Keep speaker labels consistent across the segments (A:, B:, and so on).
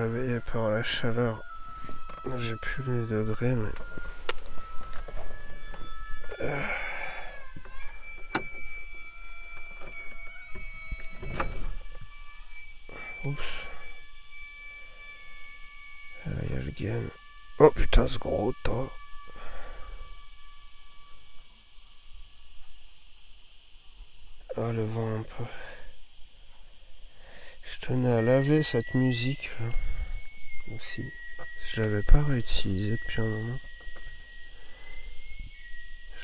A: réveillé par la chaleur. J'ai plus les degrés, mais... Oups. Là, il y a le gain. Oh putain, ce gros tas. Ah, le vent un peu. Je tenais à laver cette musique là aussi. Je l'avais pas réutilisée depuis un moment.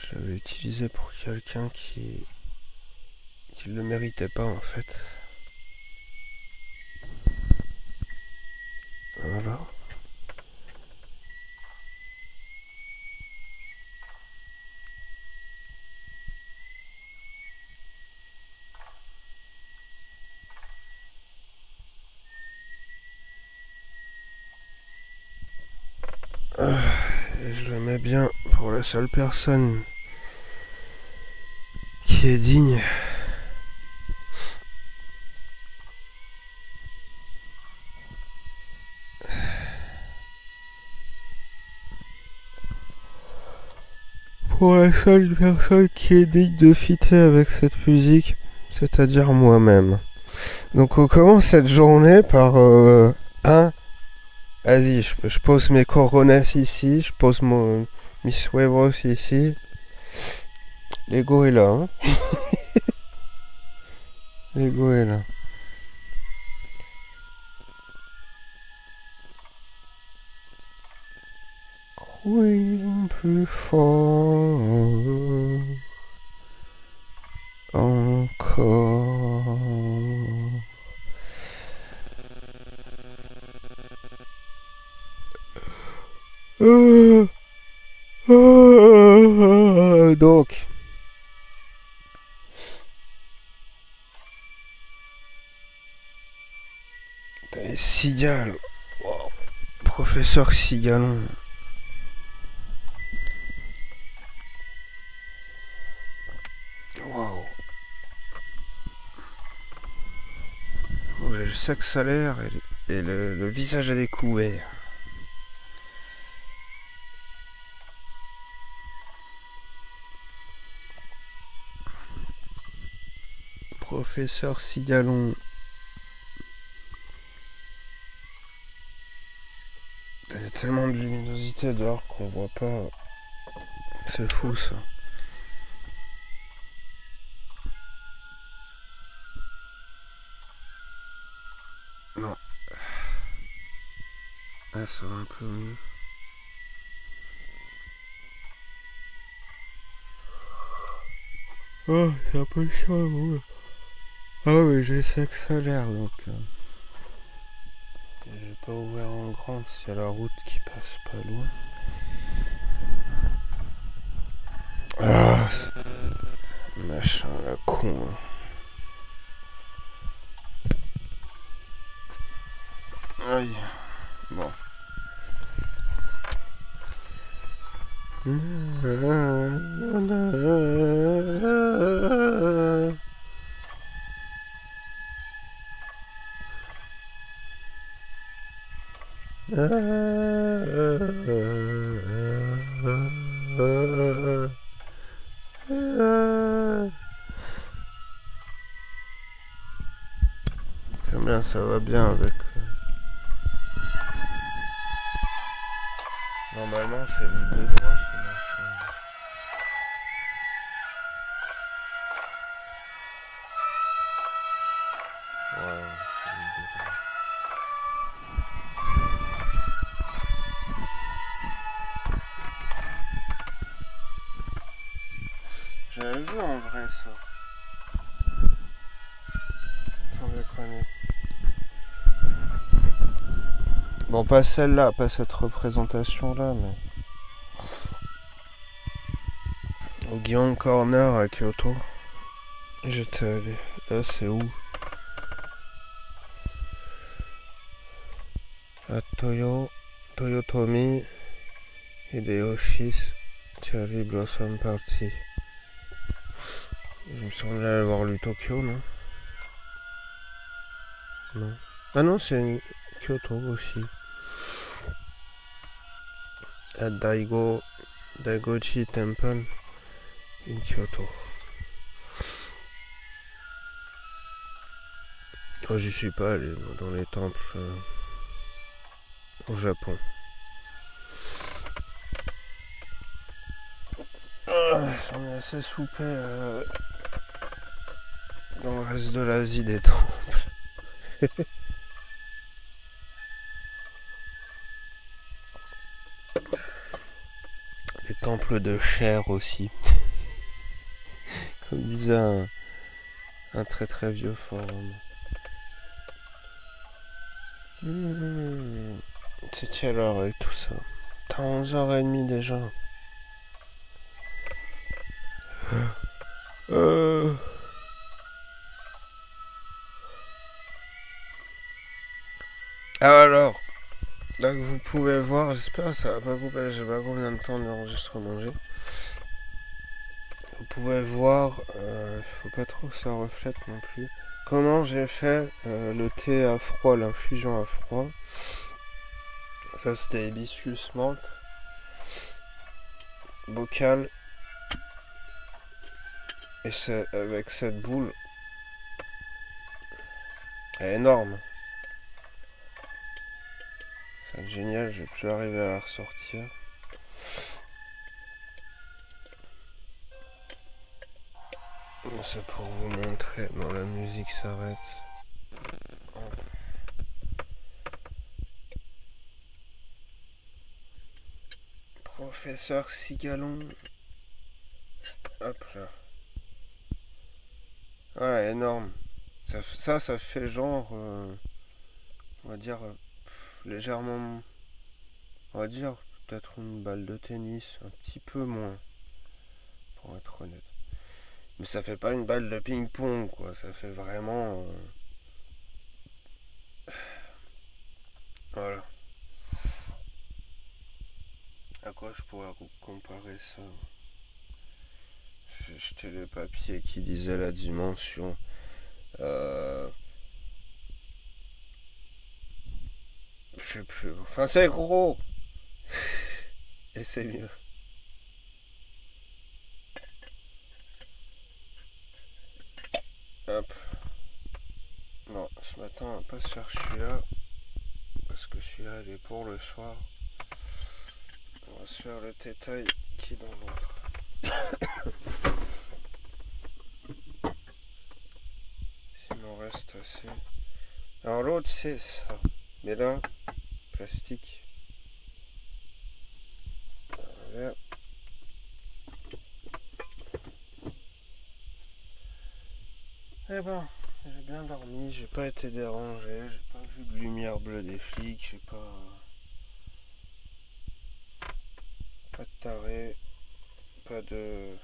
A: Je l'avais utilisée pour quelqu'un qui le méritait pas en fait. Voilà. Et je le mets bien pour la seule personne qui est digne. Pour la seule personne qui est digne de fitter avec cette musique, c'est-à-dire moi-même. Donc on commence cette journée par un. Vas-y, je pose mes coronas ici, je pose mis huevos ici. L'ego est là, hein. L'ego est là. Oui, plus fort. Encore. Donc, les cigales. Wow. Professeur Cigalon. Waouh. Le sac salaire et le visage à découvert. Professeur Cigalon. Il y a tellement de luminosité dehors qu'on voit pas. C'est fou ça. Non. Ah, ça va un peu mieux. Oh, c'est un peu chaud, ouais. Ah oui, j'ai le sac solaire donc. J'ai pas ouvert en grand s'il y a la route qui passe pas loin. Ah, machin, la con. Aïe, bon. C'est bien, ça va bien avec. Normalement, c'est l'idée droit, ce machin. Ouais, c'est l'idée droit. J'avais vu en vrai ça. Sans déconner. Bon, pas celle-là, pas cette représentation-là, mais... Au Guillaume Corner à Kyoto. J'étais allé. Là, c'est où? À Toyotomi Hideyoshi's Cherry Blossom Party. Je me semblais avoir lu Tokyo, non? Non. Ah non, c'est Kyoto aussi. À Daigoji Temple in Kyoto. Oh, j'y suis pas allé dans les temples au Japon. J'en ai assez soupé dans le reste de l'Asie des temples. Les temples de chair aussi. Comme disait un très très vieux forum. C'est quelle heure avec tout ça? T'as 11h30 déjà. Euh... Alors, donc vous pouvez voir, j'espère que ça va pas couper, j'ai pas combien de temps d'enregistrement j'ai. Vous pouvez voir, faut pas trop que ça reflète non plus, comment j'ai fait le thé à froid, l'infusion à froid. Ça c'était hibiscus menthe, bocal, et c'est avec cette boule, elle est énorme. C'est génial, je vais plus arriver à la ressortir. C'est pour vous montrer. Bon, la musique s'arrête. Professeur Cigalon. Hop là. Ouais, énorme. Ça fait genre, on va dire, légèrement, on va dire, peut-être une balle de tennis, un petit peu moins, pour être honnête. Mais ça fait pas une balle de ping-pong, quoi. Ça fait vraiment, voilà. À quoi je pourrais comparer ça? J'ai jeté le papier qui disait la dimension. Euh, je sais plus. Enfin, c'est gros. Et c'est mieux. Hop. Non, ce matin, on va pas se faire celui-là. Parce que celui-là, il est pour le soir. On va se faire le détail qui est dans l'autre. S'il m'en reste assez. Alors l'autre, c'est ça. Mais là, plastique. Vert. Eh ben, j'ai bien dormi, j'ai pas été dérangé, j'ai pas vu de lumière bleue des flics, j'ai pas de taré, pas de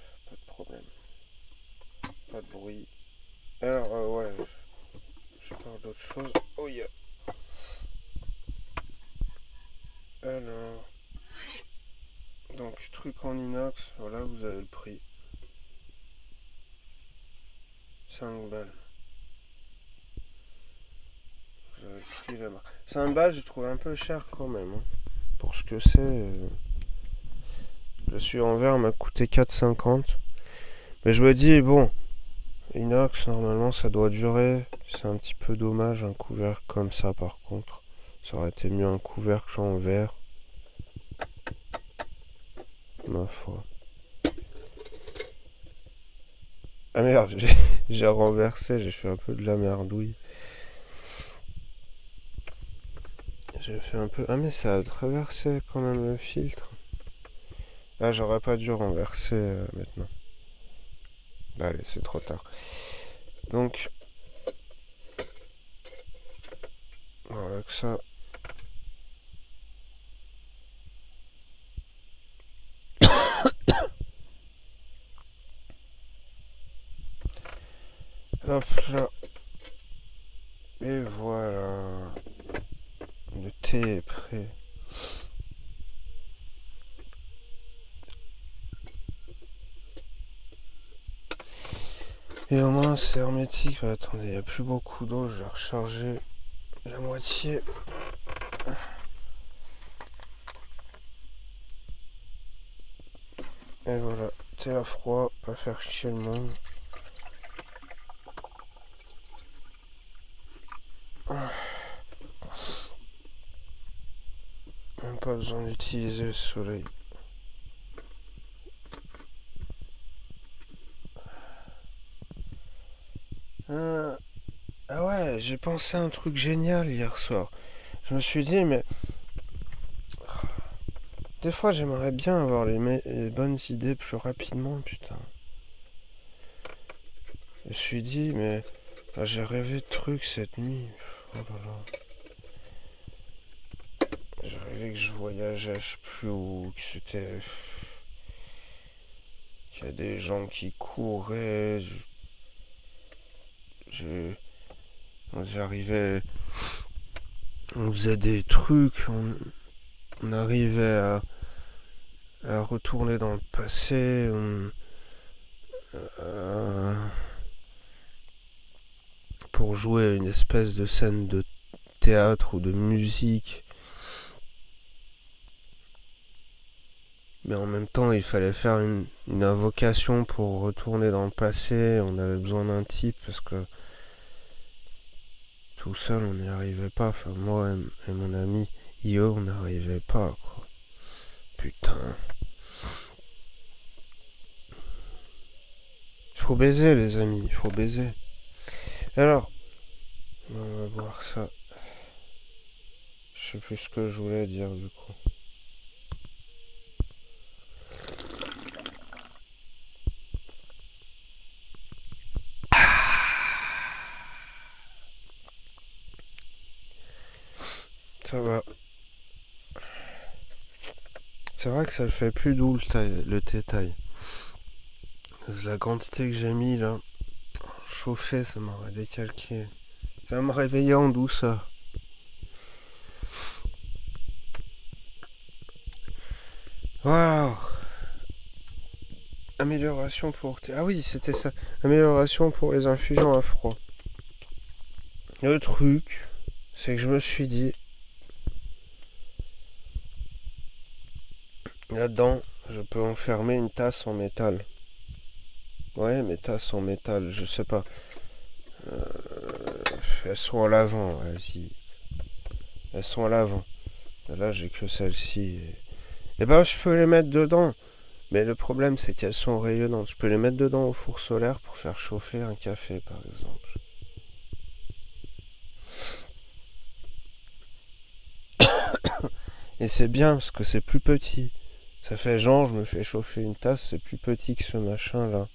A: problème, pas de bruit. Alors ouais, je parle d'autre chose. Oh yeah. Alors, donc truc en inox, voilà, vous avez le prix. 5 balles. Vous avez le prix là-bas. 5 balles, j'ai trouvé un peu cher quand même. Hein. Pour ce que c'est. Le suis en verre m'a coûté 4,50. Mais je me dis, bon, inox, normalement ça doit durer. C'est un petit peu dommage un couvercle comme ça par contre. Ça aurait été mieux un couvercle en verre. Ma foi. Ah merde, j'ai renversé, j'ai fait un peu de la merdouille. J'ai fait un peu... Ah mais ça a traversé quand même le filtre. Ah j'aurais pas dû renverser maintenant. Bah, allez, c'est trop tard. Donc, voilà que ça. Hop là. Et voilà. Le thé est prêt. Et au moins c'est hermétique. Attendez, il n'y a plus beaucoup d'eau. Je vais recharger la moitié. Et voilà, thé à froid, pas faire chier le monde. Même pas besoin d'utiliser le soleil. Ah ouais, j'ai pensé à un truc génial hier soir. Je me suis dit, mais des fois j'aimerais bien avoir les bonnes idées plus rapidement, putain. Je me suis dit, mais j'ai rêvé de trucs cette nuit. Oh là là. J'ai rêvé que je voyageais, je sais plus où, que c'était. Qu'il y a des gens qui couraient. Je- J'arrivais. On faisait des trucs, on arrivait à retourner dans le passé, euh, pour jouer une espèce de scène de théâtre ou de musique. Mais en même temps, il fallait faire une invocation pour retourner dans le passé. On avait besoin d'un type parce que tout seul, on n'y arrivait pas. Enfin, moi et mon ami Io, on n'arrivait pas, quoi. Putain. Il faut baiser, les amis, il faut baiser. Alors, on va voir ça. Je sais plus ce que je voulais dire du coup. Ça va. C'est vrai que ça le fait plus doux le thé taille. La quantité que j'ai mis là, chauffé, ça m'aurait décalqué. Ça va me réveiller en douceur. Waouh. Amélioration pour... Ah oui, c'était ça. Amélioration pour les infusions à froid. Le truc, c'est que je me suis dit, là-dedans, je peux enfermer une tasse en métal. Ouais, mes tasses en métal, je sais pas. Elles sont à l'avant, vas-y. Elles sont à l'avant. Là, j'ai que celle-ci. Et ben, je peux les mettre dedans. Mais le problème, c'est qu'elles sont rayonnantes. Je peux les mettre dedans au four solaire pour faire chauffer un café, par exemple. Et c'est bien parce que c'est plus petit. Ça fait genre, je me fais chauffer une tasse, c'est plus petit que ce machin-là.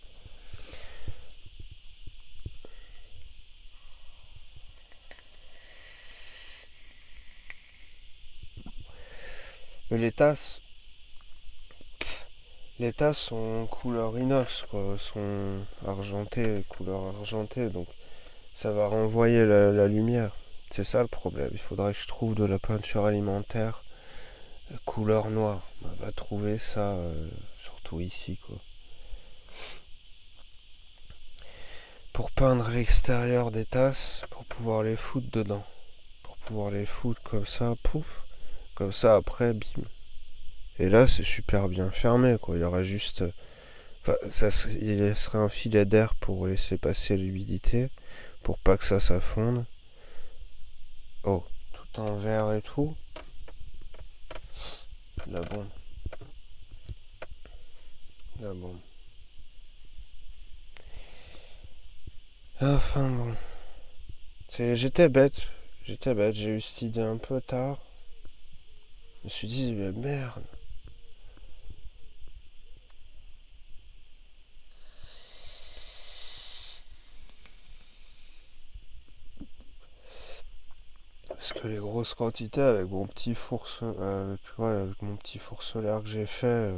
A: Mais les tasses sont couleur inox, quoi. Sont argentées, couleur argentée. Donc ça va renvoyer la lumière. C'est ça le problème. Il faudrait que je trouve de la peinture alimentaire couleur noire. On va trouver ça, surtout ici, quoi. Pour peindre l'extérieur des tasses, pour pouvoir les foutre dedans. Pour pouvoir les foutre comme ça, pouf. Comme ça, après, bim. Et là, c'est super bien fermé, quoi. Il y aurait juste... Enfin, il serait un filet d'air pour laisser passer l'humidité, pour pas que ça fonde. Oh, tout en verre et tout. La bombe. La bombe. Enfin bon. J'étais bête. J'étais bête. J'ai eu cette idée un peu tard. Je me suis dit, mais merde. Parce que les grosses quantités avec mon petit four, avec mon petit four solaire que j'ai fait,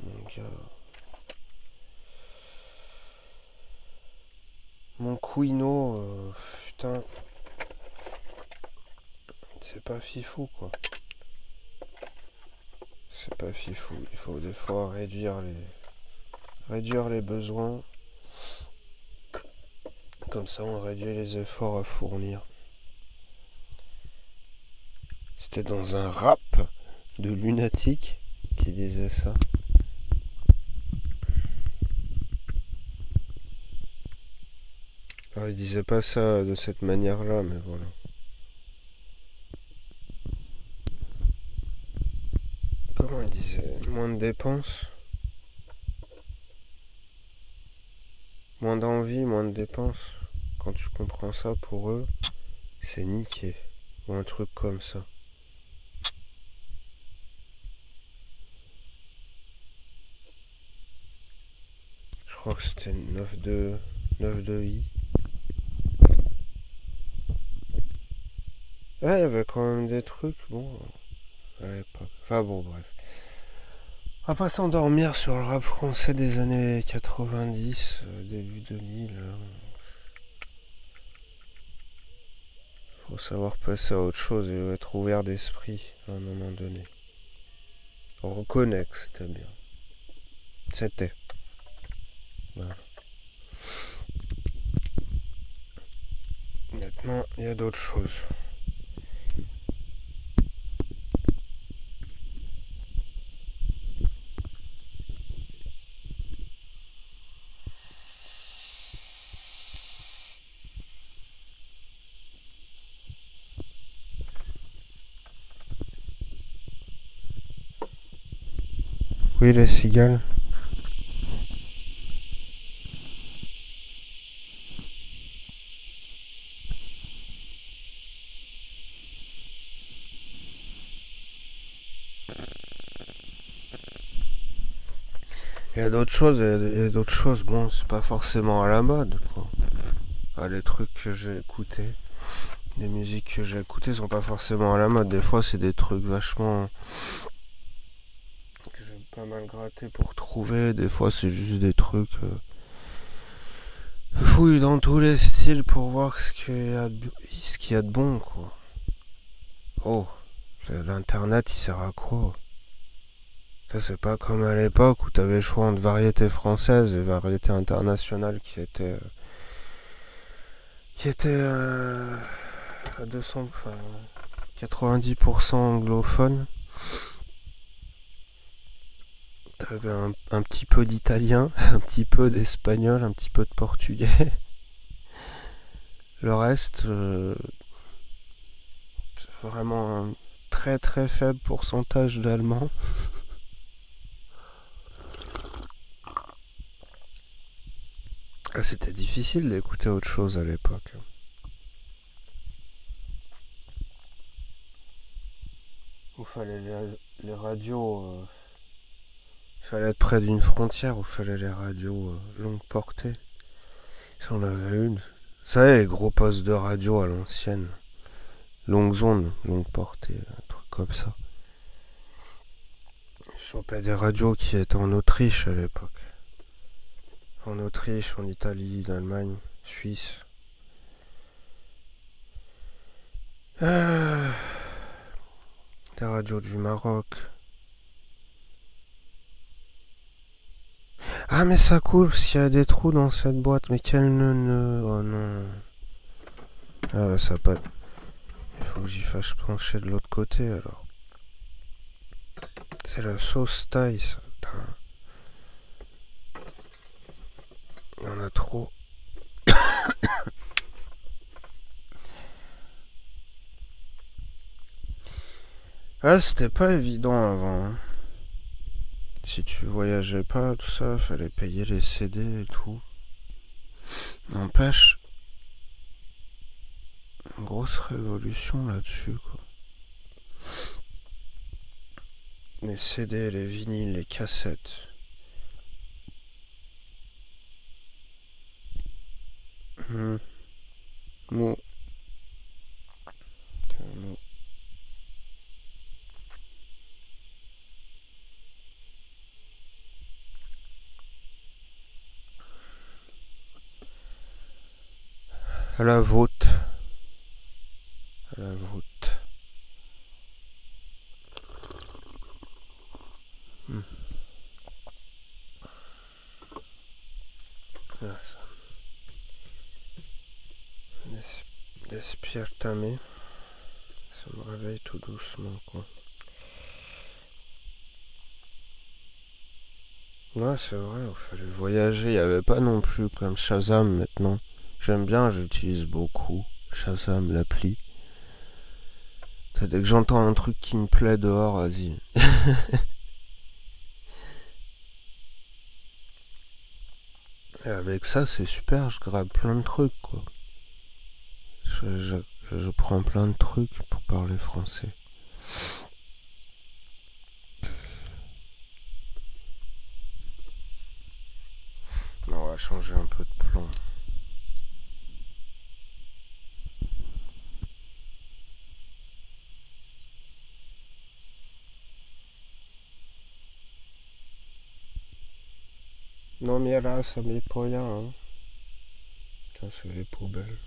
A: mon gars, mon Quino, putain, c'est pas fifou quoi. C'est pas fifou. Il faut des fois réduire les besoins. Comme ça, on réduit les efforts à fournir. c'était dans un rap de lunatique qui disait ça. Alors, il disait pas ça de cette manière-là, mais voilà. Comment il disait? Moins de dépenses, moins d'envie, moins de dépenses. Quand tu comprends ça, pour eux, c'est niqué. Ou un truc comme ça. Je crois que c'était 9-2i. Ouais, il y avait quand même des trucs, bon, à l'époque. Enfin bon, bref. On va pas s'endormir sur le rap français des années 90, début 2000. Faut savoir passer à autre chose et être ouvert d'esprit à un moment donné. On reconnaît que c'était bien. C'était. Voilà. Maintenant, il y a d'autres choses. Oui, les cigales. Il y a d'autres choses, il y a d'autres choses. Bon, c'est pas forcément à la mode, quoi. Ah, les trucs que j'ai écoutés, les musiques que j'ai écoutées sont pas forcément à la mode. Des fois, c'est des trucs vachement que j'ai pas mal gratté pour trouver. Des fois, c'est juste des trucs. Fouille dans tous les styles pour voir ce qu'il y a de bon, quoi. Oh, l'internet, il sert à quoi? Ça, c'est pas comme à l'époque où t'avais le choix entre variété française et variété internationale qui était à 200, enfin, 90% anglophone. T'avais un petit peu d'italien, un petit peu d'espagnol, un petit peu de portugais. Le reste, c'est vraiment un très très faible pourcentage d'allemand. Ah, c'était difficile d'écouter autre chose à l'époque. Il fallait les radios. Il fallait être près d'une frontière où il fallait les radios longue portée. Si on avait une. Vous savez, les gros postes de radio à l'ancienne. Longues ondes, longue portée, un truc comme ça. Je chopais des radios qui étaient en Autriche à l'époque. En Autriche, en Italie, en Allemagne, Suisse. Ah, des radios du Maroc. Ah, mais ça coule s'il y a des trous dans cette boîte. Mais quel neuneu. Oh non. Ah, bah, ça pas. Il faut que j'y fasse pencher de l'autre côté alors. C'est la sauce taille, ça. Putain. Il y en a trop. Ah, c'était pas évident avant, hein. Si tu voyageais pas, tout ça, fallait payer les CD et tout. N'empêche, une grosse révolution là-dessus, quoi. Les CD, les vinyles, les cassettes. Hmm. Bon. À la voûte. À la voûte. Hmm. Ah, Despiértame. Ça me réveille tout doucement, quoi. Ouais, c'est vrai, il fallait voyager. Il n'y avait pas non plus comme Shazam maintenant. J'aime bien, j'utilise beaucoup Shazam, l'appli. Dès que j'entends un truc qui me plaît dehors, vas-y. Et avec ça, c'est super, je grabe plein de trucs, quoi. Je, je prends plein de trucs pour parler français. On va changer un peu de plan. Non mais là, ça met pas rien, hein. Ça, c'est les poubelles.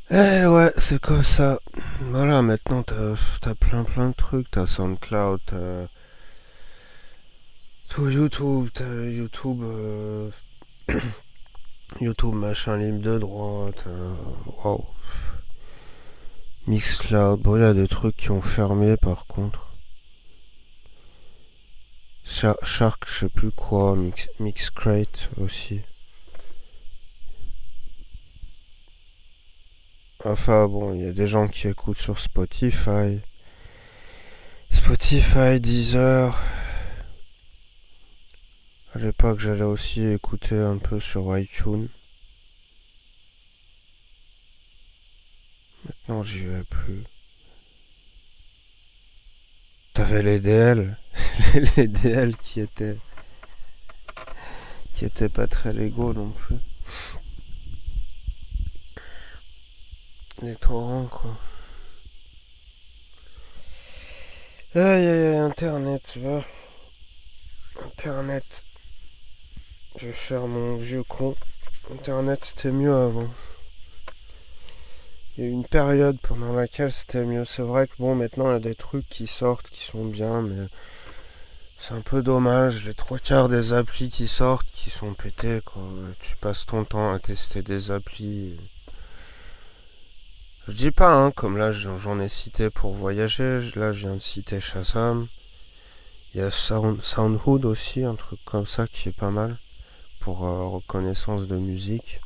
A: Eh ouais, c'est comme ça. Voilà, maintenant t'as plein de trucs. T'as SoundCloud, t'as tout YouTube, t'as YouTube, YouTube machin libre de droit, wow. Mixcloud, bon, il y a des trucs qui ont fermé par contre. Shark, je sais plus quoi, Mixcrate aussi. Enfin bon, il y a des gens qui écoutent sur Spotify. Spotify, Deezer. À l'époque, j'allais aussi écouter un peu sur iTunes. Maintenant, j'y vais plus. T'avais les DL. Les DL qui étaient pas très légaux non plus. Les torrents, quoi. Aïe aïe aïe, Internet, va. Internet. Je vais faire mon vieux con. Internet, c'était mieux avant. Il y a eu une période pendant laquelle c'était mieux. C'est vrai que bon, maintenant il y a des trucs qui sortent qui sont bien, mais c'est un peu dommage. Les trois quarts des applis qui sortent qui sont pétés, quoi. Tu passes ton temps à tester des applis. Je dis pas, hein, comme là j'en ai cité pour voyager. Là, je viens de citer Shazam. Il y a Soundhood aussi, un truc comme ça qui est pas mal pour reconnaissance de musique.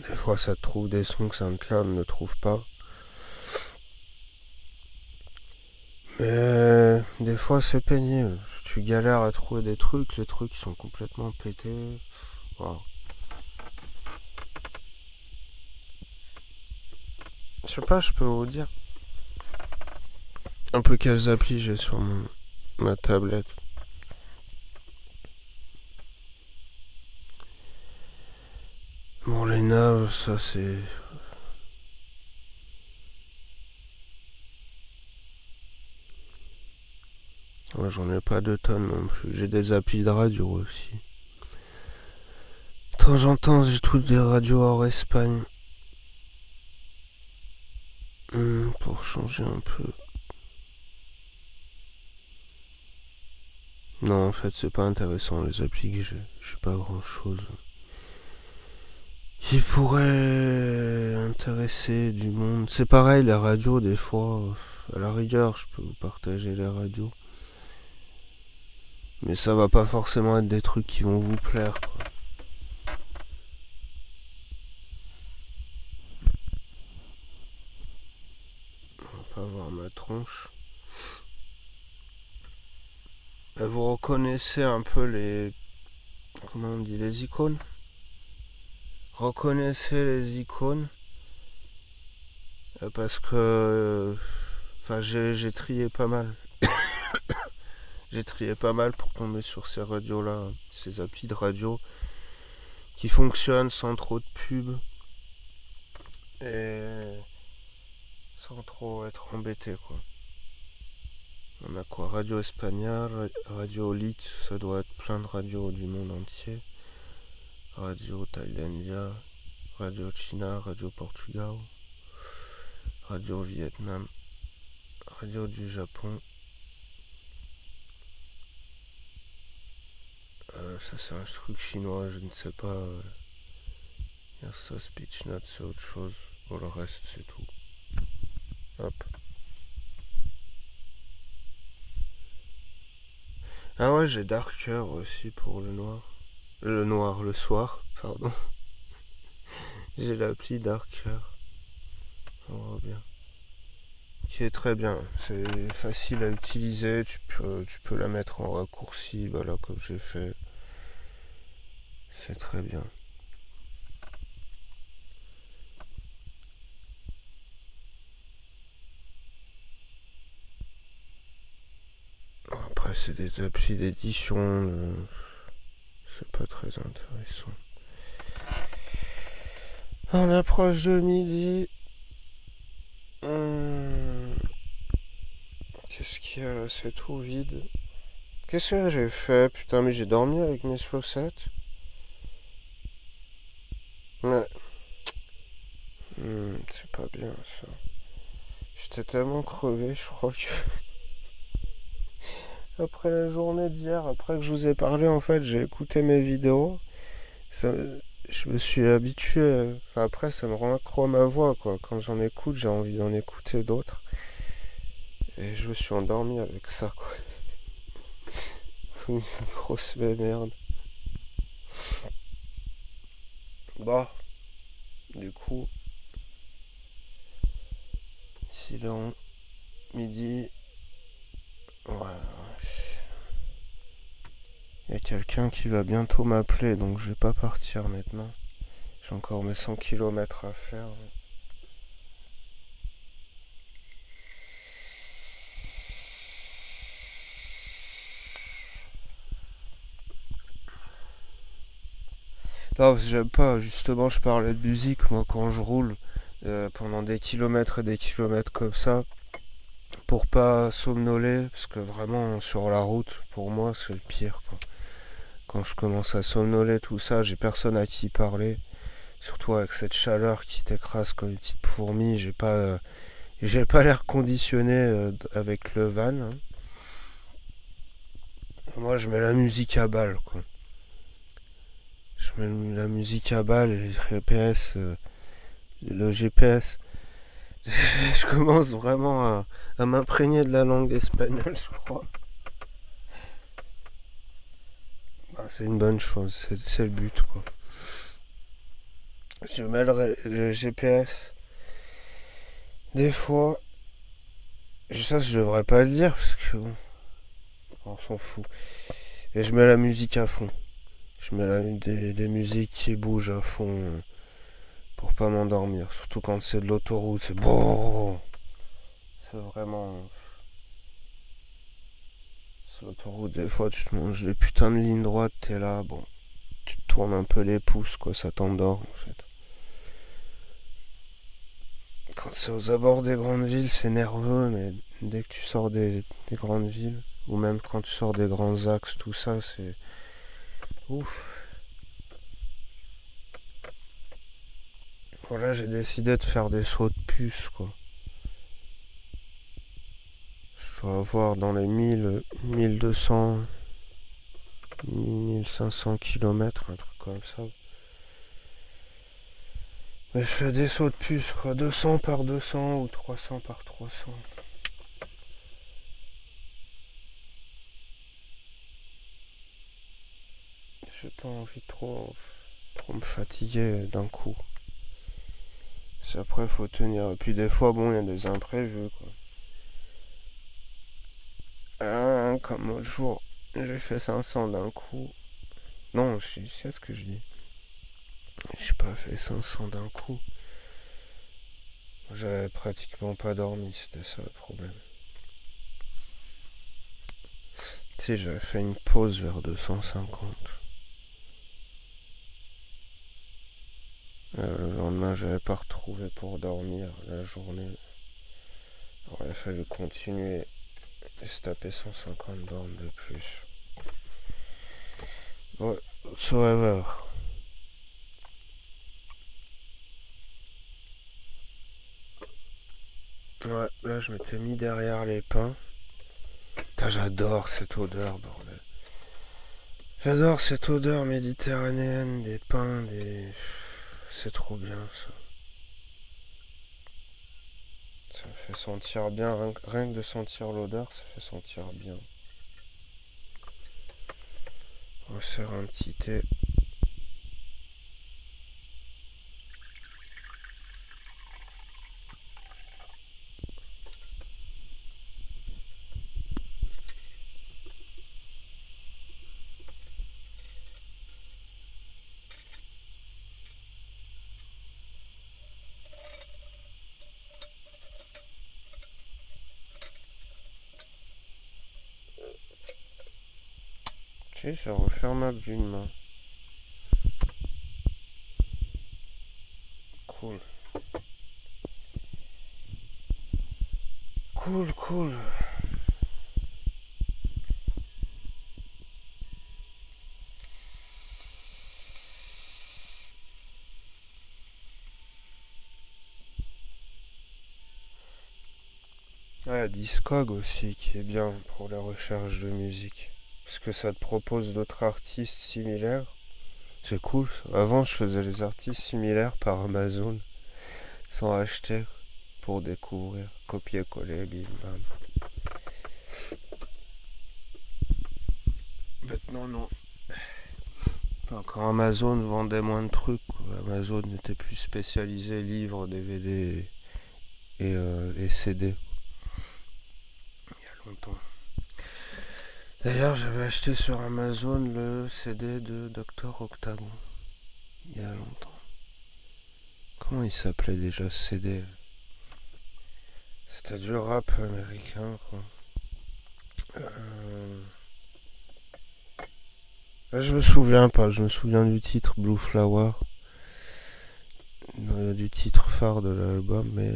A: Des fois, ça te trouve des sons que SoundCloud ne trouve pas. Mais des fois, c'est pénible. Tu galères à trouver des trucs, les trucs sont complètement pétés. Wow. Je sais pas, je peux vous dire un peu quelles applis j'ai sur ma tablette. Bon, les naves, ça c'est... Ouais, j'en ai pas de tonnes non plus. J'ai des applis de radio aussi. De temps en temps, j'écoute des radios hors Espagne. Pour changer un peu. Non, en fait, c'est pas intéressant les applis que j'ai pas grand chose qui pourrait intéresser du monde. C'est pareil, les radios, des fois, à la rigueur, je peux vous partager les radios. Mais ça va pas forcément être des trucs qui vont vous plaire, quoi. On va pas voir ma tronche. Vous reconnaissez un peu les... Comment on dit? Les icônes? Reconnaissez les icônes. Parce que... Enfin, j'ai trié pas mal. J'ai trié pas mal pour tomber sur ces radios-là. Ces applis de radio qui fonctionnent sans trop de pub. Et sans trop être embêté, quoi. On a quoi? Radio Espagnole, Radio Lit, ça doit être plein de radios du monde entier. Radio Thaïlandia, Radio China, Radio Portugal, Radio Vietnam, Radio du Japon. Ça c'est un truc chinois, je ne sais pas. Airsoft Pitch Note, c'est autre chose. Pour le reste, c'est tout. Hop. Ah ouais, j'ai Darker aussi pour le noir. Le soir, pardon. J'ai l'appli Darker. On voit bien. Qui est très bien. C'est facile à utiliser. Tu peux la mettre en raccourci, voilà, comme j'ai fait. C'est très bien. Après, c'est des applis d'édition. C'est pas très intéressant. On approche de midi. Qu'est-ce qu'il y a là? C'est tout vide. Qu'est-ce que j'ai fait? Putain, mais j'ai dormi avec mes chaussettes. Ouais. C'est pas bien ça. J'étais tellement crevé, je crois que après la journée d'hier, après que je vous ai parlé, en fait, j'ai écouté mes vidéos. Ça, je me suis habitué. Enfin, après, ça me rend accro à ma voix, quoi. Quand j'en écoute, j'ai envie d'en écouter d'autres. Et je me suis endormi avec ça, quoi. Une grosse merde. Bah, du coup, si là, midi, voilà. Il y a quelqu'un qui va bientôt m'appeler, donc je vais pas partir maintenant. J'ai encore mes 100 km à faire. Non, j'aime pas, justement, je parlais de musique, moi, quand je roule, pendant des kilomètres et des kilomètres comme ça, pour pas somnoler, parce que vraiment, sur la route, pour moi, c'est le pire, quoi. Quand je commence à somnoler, tout ça, j'ai personne à qui parler, surtout avec cette chaleur qui t'écrase comme une petite fourmi, j'ai pas l'air conditionné avec le van, hein. Moi, je mets la musique à balle, quoi. Je mets la musique à balle et le GPS. Je commence vraiment à m'imprégner de la langue espagnole, je crois. Ah, c'est une bonne chose, c'est le but, quoi. Je mets le GPS. Des fois, ça je devrais pas le dire parce que on s'en fout. Et je mets la musique à fond. Je mets des musiques qui bougent à fond pour pas m'endormir. Surtout quand c'est de l'autoroute, c'est bon. C'est vraiment. Sur l'autoroute, des fois tu te manges des putains de lignes droites, t'es là, bon. Tu te tournes un peu les pouces, quoi, ça t'endort en fait. Quand c'est aux abords des grandes villes, c'est nerveux, mais dès que tu sors des grandes villes, ou même quand tu sors des grands axes, tout ça, c'est ouf. Voilà, j'ai décidé de faire des sauts de puce, quoi. Je dois avoir dans les 1200, 1500 km, un truc comme ça. Mais je fais des sauts de puce, quoi. 200 par 200 ou 300 par 300. J'ai pas envie de trop me fatiguer d'un coup. C'est après, faut tenir. Et puis des fois, bon, il y a des imprévus, quoi. Comme l'autre jour, j'ai fait 500 d'un coup. Non, c'est ce que je dis. J'ai pas fait 500 d'un coup. J'avais pratiquement pas dormi, c'était ça le problème. Tu sais, j'avais fait une pause vers 250. Le lendemain, j'avais pas retrouvé pour dormir la journée. Il aurait fallu continuer et se taper 150 bornes de plus. Ouais, whatsoever. Ouais, là je m'étais mis derrière les pins. Putain, j'adore cette odeur, bordel. J'adore cette odeur méditerranéenne des pins, des... C'est trop bien ça. Ça fait sentir bien, rien que de sentir l'odeur, ça fait sentir bien. On va faire un petit thé. Ok, c'est refermable d'une main. Cool. Cool, cool. Ouais, Discog aussi qui est bien pour la recherche de musique. Parce que ça te propose d'autres artistes similaires. C'est cool. Avant, je faisais les artistes similaires par Amazon sans acheter pour découvrir. Copier-coller, bim bam. Maintenant, non. Enfin, quand Amazon vendait moins de trucs, quoi. Amazon était plus spécialisé livres, DVD et CD. Il y a longtemps. D'ailleurs, j'avais acheté sur Amazon le CD de Dr Octagon. Il y a longtemps. Comment il s'appelait déjà ce CD? C'était du rap américain, quoi. Là, je me souviens pas, je me souviens du titre Blue Flower, du titre phare de l'album, mais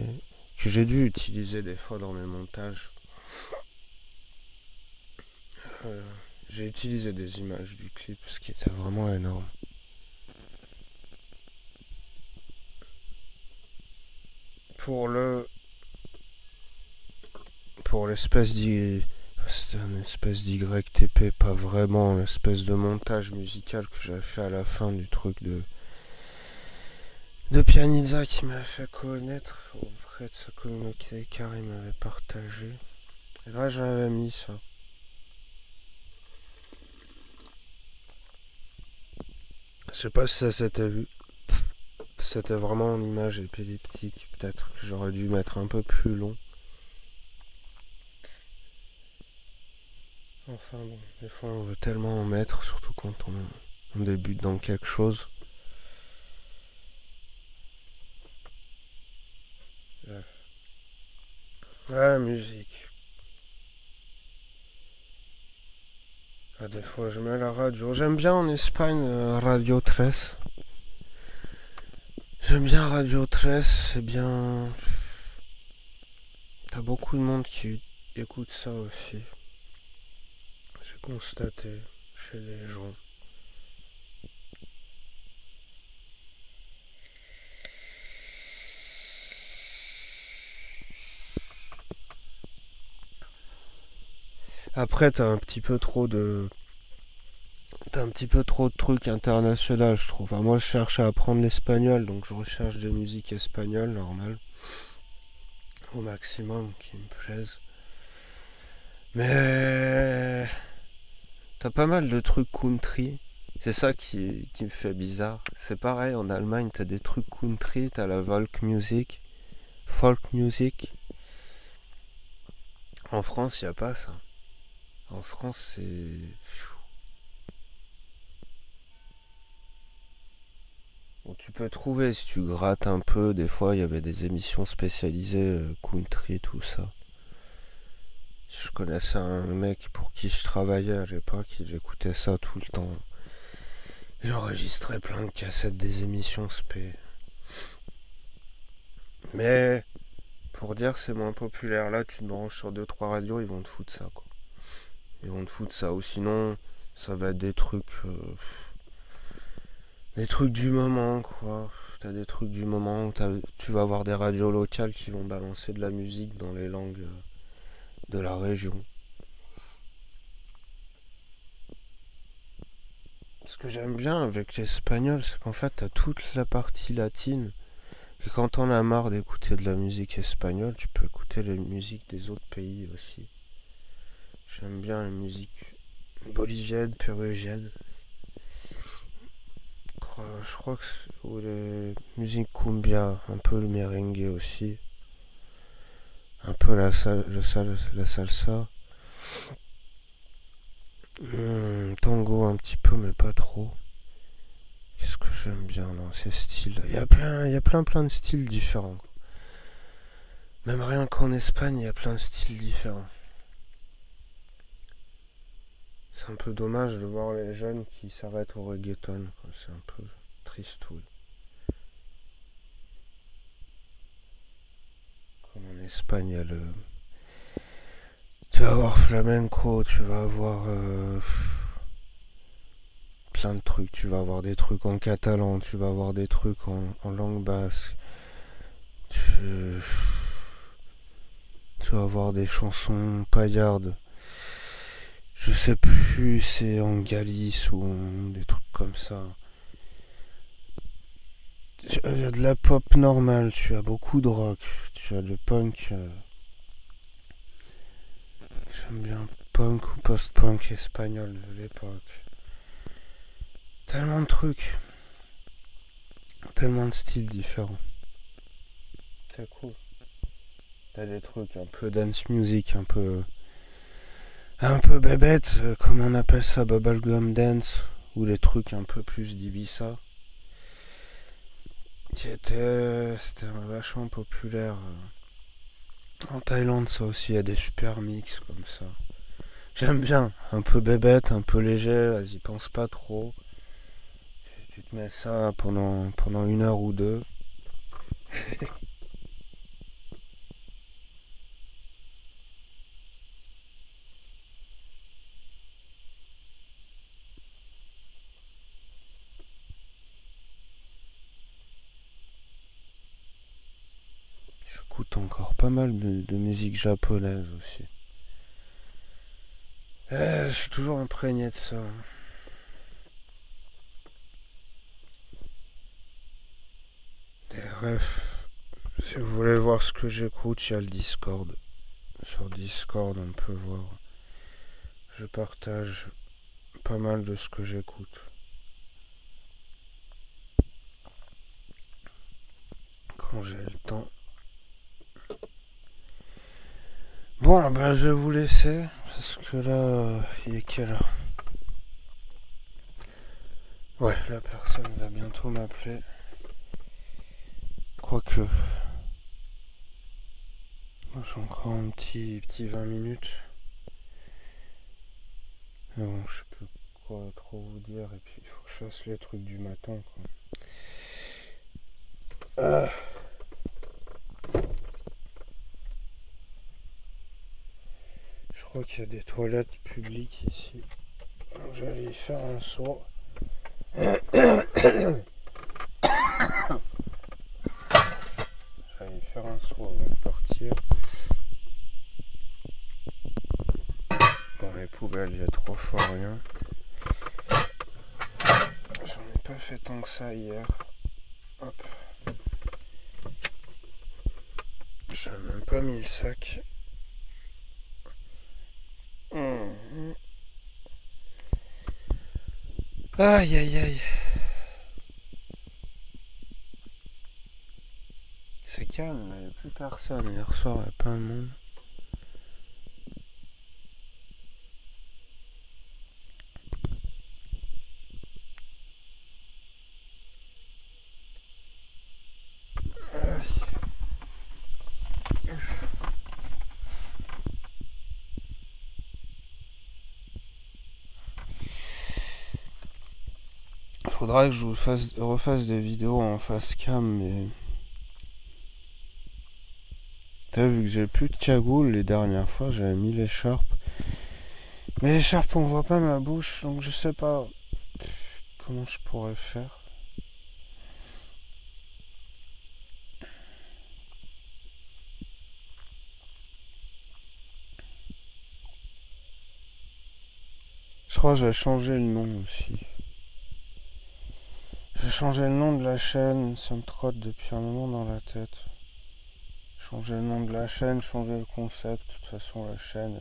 A: que j'ai dû utiliser des fois dans mes montages. Euh, j'ai utilisé des images du clip, ce qui était vraiment énorme. Pour le... Pour l'espèce c'était une espèce d'YTP, pas vraiment l'espèce de montage musical que j'avais fait à la fin du truc de Pianisa qui m'a fait connaître auprès de sa communauté car il m'avait partagé. Et là j'avais mis ça. Je sais pas si ça s'était vu. C'était vraiment en image épileptique. Peut-être que j'aurais dû mettre un peu plus long. Enfin bon, des fois on veut tellement en mettre, surtout quand on débute dans quelque chose. Ouais, musique. Ah, des fois je mets la radio. J'aime bien en Espagne Radio 13. J'aime bien Radio 13, c'est bien. T'as beaucoup de monde qui écoute ça aussi. J'ai constaté chez les gens. Après, t'as un petit peu trop de trucs internationaux, je trouve. Enfin, moi, je cherche à apprendre l'espagnol, donc je recherche des musiques espagnoles, normales, au maximum, qui me plaisent. Mais t'as pas mal de trucs country. C'est ça qui me fait bizarre. C'est pareil, en Allemagne, t'as des trucs country, t'as la folk music. En France, y a pas ça. En France, c'est... Bon, tu peux trouver si tu grattes un peu. Des fois, il y avait des émissions spécialisées country, tout ça. Je connaissais un mec pour qui je travaillais à l'époque, il écoutait ça tout le temps. Il enregistrait plein de cassettes des émissions spé. Mais pour dire que c'est moins populaire, là tu te branches sur deux trois radios, ils vont te foutre ça quoi. Ils vont te foutre ça. Ou sinon, ça va être des trucs du moment quoi. T'as des trucs du moment où tu vas avoir des radios locales qui vont balancer de la musique dans les langues de la région. Parce que j'aime bien avec l'espagnol, c'est qu'en fait, t'as toute la partie latine. Et quand t'en as marre d'écouter de la musique espagnole, tu peux écouter les musiques des autres pays aussi. J'aime bien les musiques boliviennes, péruviennes. Je crois que ou les musiques cumbia, un peu le merengue aussi, un peu la salsa, tango un petit peu mais pas trop. Qu'est-ce que j'aime bien dans ces styles? Il y a plein de styles différents. Même rien qu'en Espagne, il y a plein de styles différents. C'est un peu dommage de voir les jeunes qui s'arrêtent au reggaeton. C'est un peu triste, oui. Comme en Espagne, il y a le... Tu vas avoir flamenco, tu vas avoir plein de trucs. Tu vas avoir des trucs en catalan, tu vas avoir des trucs en langue basque. Tu... tu vas avoir des chansons paillardes. Je sais plus, c'est en Galice ou des trucs comme ça. Il y a de la pop normale, tu as beaucoup de rock, tu as le punk. J'aime bien punk ou post-punk espagnol de l'époque. Tellement de trucs, tellement de styles différents. C'est cool. T'as des trucs un peu dance music, un peu bébête, comme on appelle ça, bubblegum dance, ou les trucs un peu plus d'Ibiza. C'était vachement populaire. En Thaïlande, ça aussi, il y a des super mix comme ça. J'aime bien, un peu bébête, un peu léger, vas-y, pense pas trop. Tu te mets ça pendant une heure ou deux. J'écoute encore pas mal de musique japonaise aussi. Je suis toujours imprégné de ça. Bref, si vous voulez voir ce que j'écoute, il y a le Discord. Sur Discord, on peut voir. Je partage pas mal de ce que j'écoute. Quand j'ai le temps. Bon, ben je vais vous laisser. Parce que là, il est quelle heure? Ouais, la personne va bientôt m'appeler. Quoique. J'ai encore un petit 20 minutes. Mais bon, je peux quoi trop vous dire. Et puis, il faut que je fasse les trucs du matin, quoi. Ah, je crois qu'il y a des toilettes publiques ici. J'allais y faire un saut. J'allais y faire un saut avant de partir. Dans les poubelles, il y a 3 fois rien. J'en ai pas fait tant que ça hier. Hop. J'ai même pas mis le sac. Aïe aïe aïe. C'est calme, il n'y a plus personne. Hier soir, il n'y a pas de monde. Faudra que je vous refasse des vidéos en face cam, mais... T'as vu que j'ai plus de cagoule les dernières fois, j'avais mis l'écharpe. Mais l'écharpe, on voit pas ma bouche, donc je sais pas comment je pourrais faire. Je crois que j'ai changé le nom aussi. changer le nom de la chaîne, ça me trotte depuis un moment dans la tête. Changer le nom de la chaîne, changer le concept. De toute façon, la chaîne,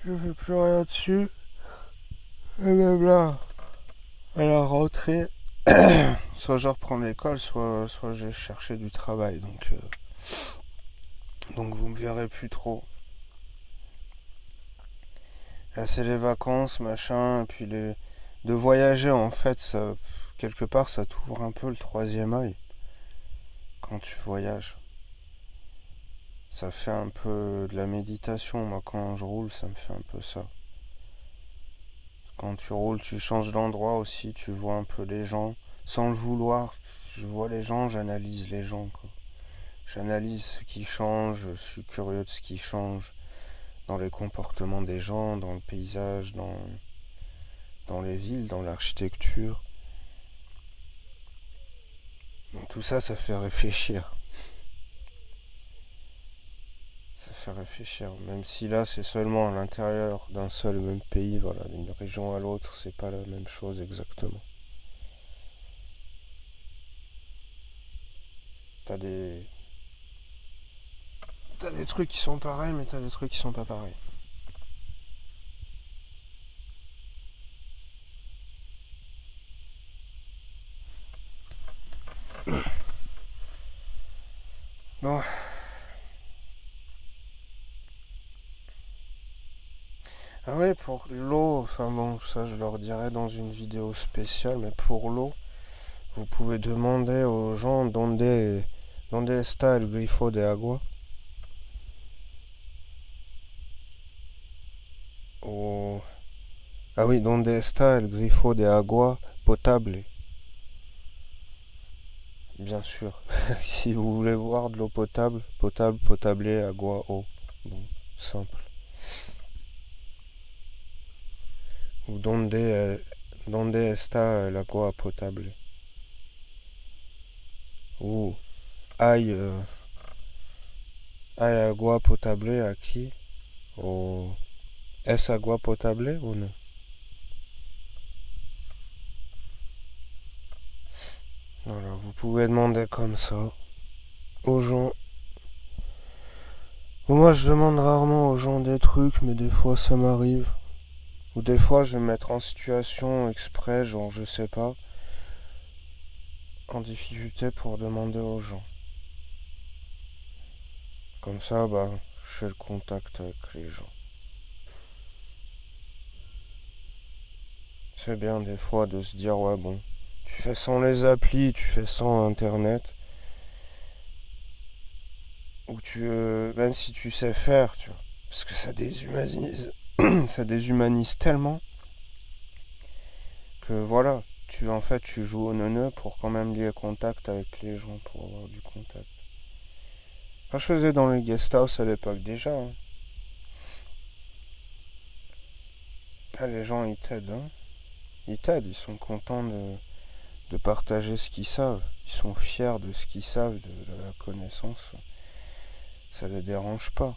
A: je fais plus rien dessus. Et même là, à la rentrée, soit je reprends l'école, soit j'ai cherché du travail. Donc vous me verrez plus trop. Là, c'est les vacances, machin, et puis de voyager, en fait, ça, quelque part, ça t'ouvre un peu le troisième œil quand tu voyages. Ça fait un peu de la méditation. Moi, quand je roule, ça me fait un peu ça. Quand tu roules, tu changes d'endroit aussi, tu vois un peu les gens. Sans le vouloir, je vois les gens, j'analyse les gens, quoi. J'analyse ce qui change, je suis curieux de ce qui change dans les comportements des gens, dans le paysage, dans les villes, dans l'architecture. Donc tout ça, ça fait réfléchir. Ça fait réfléchir. Même si là, c'est seulement à l'intérieur d'un seul et même pays, voilà, d'une région à l'autre, c'est pas la même chose exactement. T'as des... T'as des trucs qui sont pareils, mais t'as des trucs qui sont pas pareils. Bon. Ah ouais, pour l'eau, enfin bon, ça je leur dirai dans une vidéo spéciale, mais pour l'eau, vous pouvez demander aux gens donde está el grifo de agua. Ou... Ah oui, donde está el grifo de agua potable. Bien sûr. Si vous voulez boire de l'eau potable, potablé, agua, eau. Bon, simple. Ou donde está el agua potable. Ou hay agua potable aquí. O es agua potable ou non? Voilà, vous pouvez demander comme ça aux gens. Bon, moi je demande rarement aux gens des trucs, mais des fois ça m'arrive. Ou des fois je vais me mettre en situation exprès, genre je sais pas, en difficulté pour demander aux gens. Comme ça, bah, je fais le contact avec les gens. C'est bien des fois de se dire, ouais bon, tu fais sans les applis, tu fais sans internet. Ou même si tu sais faire, tu vois, parce que ça déshumanise, ça déshumanise tellement que voilà, en fait tu joues au neuneu pour quand même lier contact avec les gens, pour avoir du contact. Enfin, je faisais dans les guest house à l'époque déjà. Hein. Ah, les gens ils t'aident, hein. Ils t'aident, ils sont contents de partager ce qu'ils savent. Ils sont fiers de ce qu'ils savent, de la connaissance. Ça les dérange pas.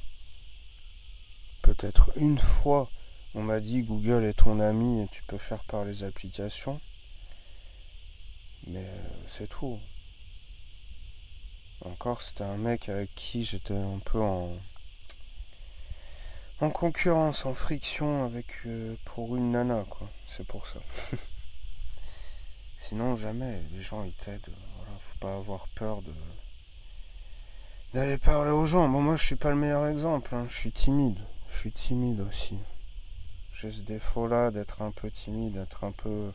A: Peut-être une fois, on m'a dit Google est ton ami et tu peux faire par les applications. Mais c'est tout. Encore, c'était un mec avec qui j'étais un peu en concurrence, en friction avec pour une nana, quoi. C'est pour ça. Sinon, jamais. Les gens, ils t'aident. Voilà, faut pas avoir peur d'aller parler aux gens. Bon, moi, je suis pas le meilleur exemple. Hein. Je suis timide. Je suis timide aussi. J'ai ce défaut-là d'être un peu timide, d'être un peu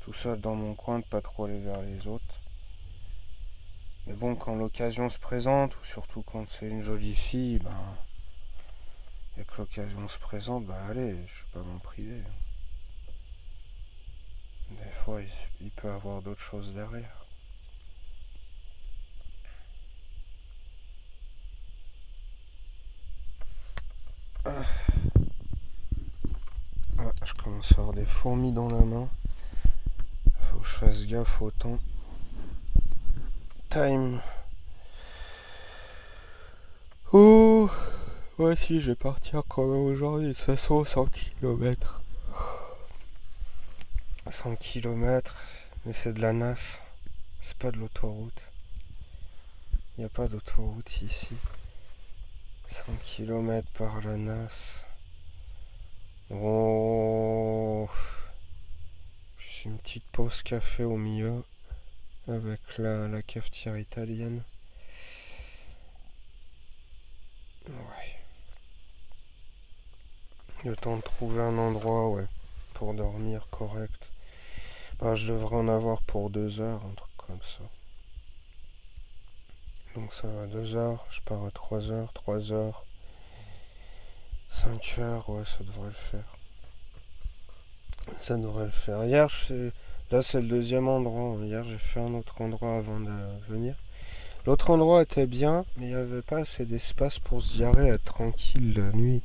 A: tout seul dans mon coin, de pas trop aller vers les autres. Mais bon, quand l'occasion se présente, ou surtout quand c'est une jolie fille, ben, et que l'occasion se présente, ben allez, je vais pas m'en priver. Des fois, il peut y avoir d'autres choses derrière. Ah, je commence à avoir des fourmis dans la main. Faut que je fasse gaffe au temps. Time. Ouais, si, je vais partir quand même aujourd'hui, de toute façon 100 km. 100 km, mais c'est de la NAS, c'est pas de l'autoroute. Il n'y a pas d'autoroute ici. 100 km par la NAS. Oh, j'ai une petite pause café au milieu avec la cafetière italienne. Ouais. Le temps de trouver un endroit, ouais, pour dormir correct. Bah, je devrais en avoir pour 2 heures, un truc comme ça. Donc ça va 2 heures, je pars à 3 heures, 3 heures, 5 heures, ouais, ça devrait le faire. Ça devrait le faire. Là c'est le deuxième endroit. Hier j'ai fait un autre endroit avant de venir. L'autre endroit était bien, mais il n'y avait pas assez d'espace pour se garer, être tranquille la nuit.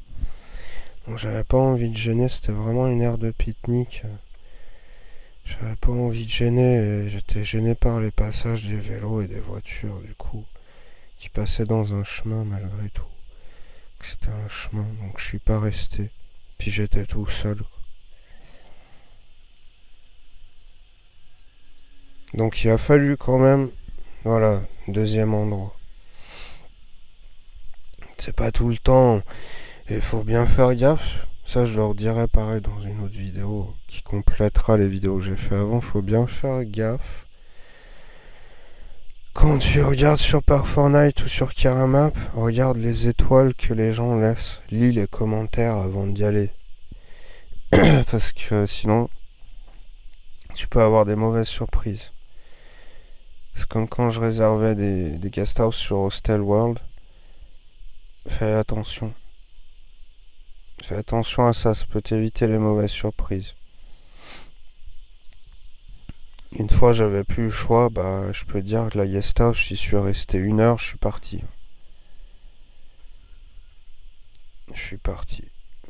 A: Donc j'avais pas envie de gêner, c'était vraiment une aire de pique-nique. J'avais pas envie de gêner, et j'étais gêné par les passages des vélos et des voitures du coup, qui passaient dans un chemin malgré tout. C'était un chemin, donc je suis pas resté. Puis j'étais tout seul. Donc il a fallu quand même, voilà, deuxième endroit. C'est pas tout le temps, il faut bien faire gaffe. Ça je leur dirai pareil dans une autre vidéo qui complétera les vidéos que j'ai fait avant. Faut bien faire gaffe. Quand tu regardes sur Fortnite ou sur Caramap, regarde les étoiles que les gens laissent. Lis les commentaires avant d'y aller. Parce que sinon, tu peux avoir des mauvaises surprises. C'est comme quand je réservais des guest house sur Hostel World. Fais attention. Fais attention à ça, ça peut t'éviter les mauvaises surprises. Une fois j'avais plus le choix, bah je peux te dire que la guest house, j'y suis resté 1 heure, je suis parti. Je suis parti.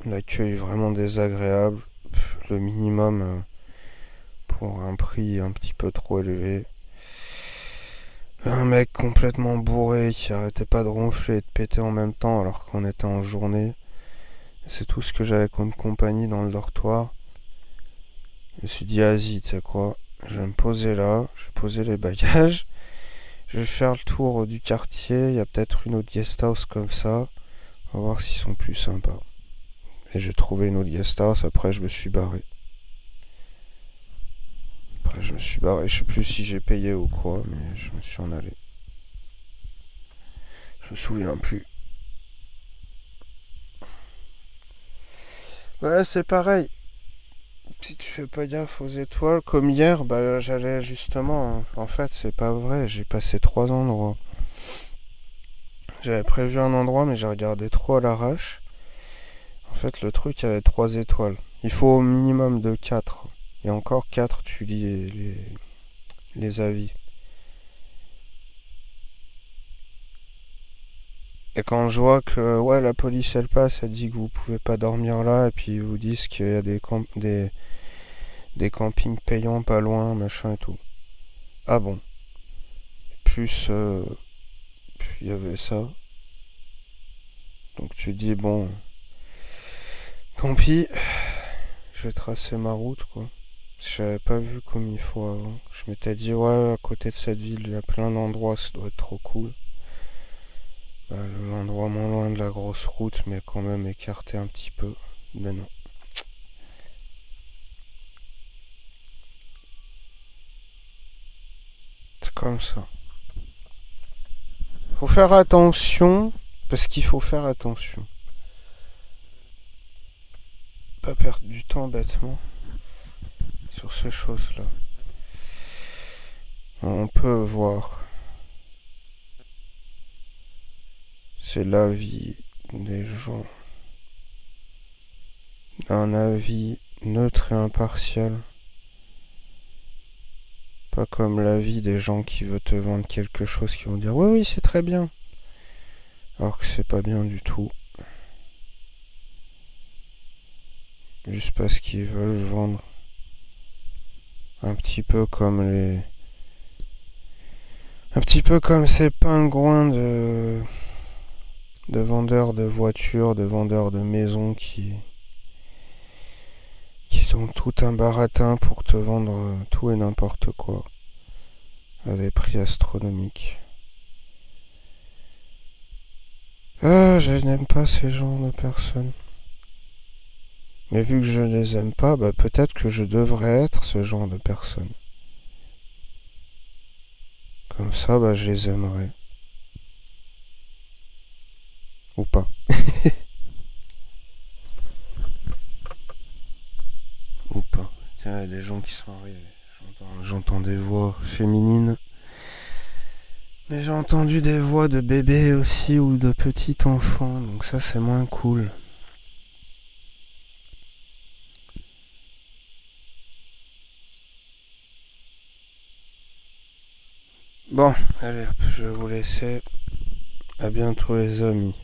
A: L'accueil est vraiment désagréable. Le minimum pour un prix un petit peu trop élevé. Un mec complètement bourré qui arrêtait pas de ronfler et de péter en même temps alors qu'on était en journée. C'est tout ce que j'avais comme compagnie dans le dortoir. Je me suis dit, vas-y, tu sais quoi, je vais me poser là, je vais poser les bagages, je vais faire le tour du quartier, il y a peut-être une autre guest house comme ça, on va voir s'ils sont plus sympas. Et j'ai trouvé une autre guest house, après je me suis barré. Je sais plus si j'ai payé ou quoi, mais je me suis en allé. Je me souviens plus. Voilà, c'est pareil. Si tu fais pas gaffe aux étoiles, comme hier, bah j'allais justement. En fait, c'est pas vrai, j'ai passé 3 endroits. J'avais prévu un endroit, mais j'ai regardé trop à l'arrache. En fait, le truc avait 3 étoiles. Il faut au minimum de 4. Et encore 4, tu lis les avis. Et quand je vois que ouais, la police elle passe, elle dit que vous pouvez pas dormir là, et puis ils vous disent qu'il y a des campings payants pas loin, machin et tout. Ah bon. Plus il y avait ça. Donc tu dis bon, tant pis, je vais tracer ma route quoi. J'avais pas vu comme il faut avant. Je m'étais dit ouais, à côté de cette ville, il y a plein d'endroits, ça doit être trop cool. Bah, l'endroit moins loin de la grosse route, mais quand même écarté un petit peu. Mais non. C'est comme ça. Faut faire attention, parce qu'il faut faire attention. Pas perdre du temps bêtement sur ces choses-là. On peut voir. C'est l'avis des gens. Un avis neutre et impartial. Pas comme l'avis des gens qui veulent te vendre quelque chose qui vont dire oui oui c'est très bien. Alors que c'est pas bien du tout. Juste parce qu'ils veulent vendre. Un petit peu comme un petit peu comme ces pingouins de vendeurs de voitures, de vendeurs de maisons qui ont tout un baratin pour te vendre tout et n'importe quoi à des prix astronomiques. Ah, je n'aime pas ces genres de personnes. Mais vu que je ne les aime pas, bah peut-être que je devrais être ce genre de personne. Comme ça, bah je les aimerais. Ou pas. Ou pas. Tiens, il y a des gens qui sont arrivés. J'entends des voix féminines. Mais j'ai entendu des voix de bébés aussi ou de petits enfants. Donc ça, c'est moins cool. Bon, allez, je vais vous laisser. À bientôt les amis.